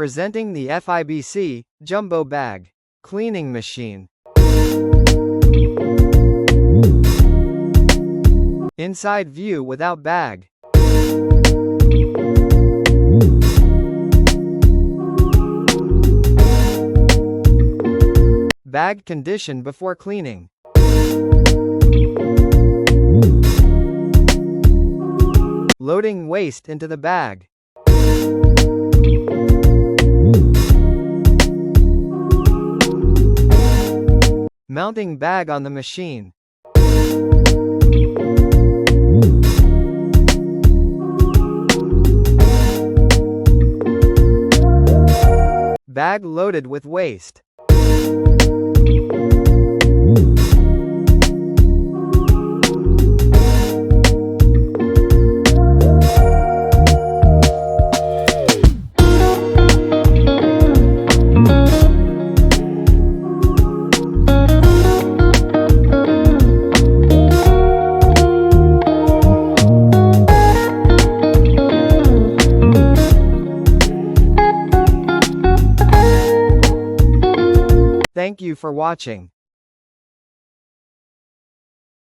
Presenting the FIBC Jumbo Bag Cleaning Machine. Inside view without bag. Bag condition before cleaning. Loading waste into the bag. Mounting bag on the machine. Bag loaded with waste. Thank you for watching.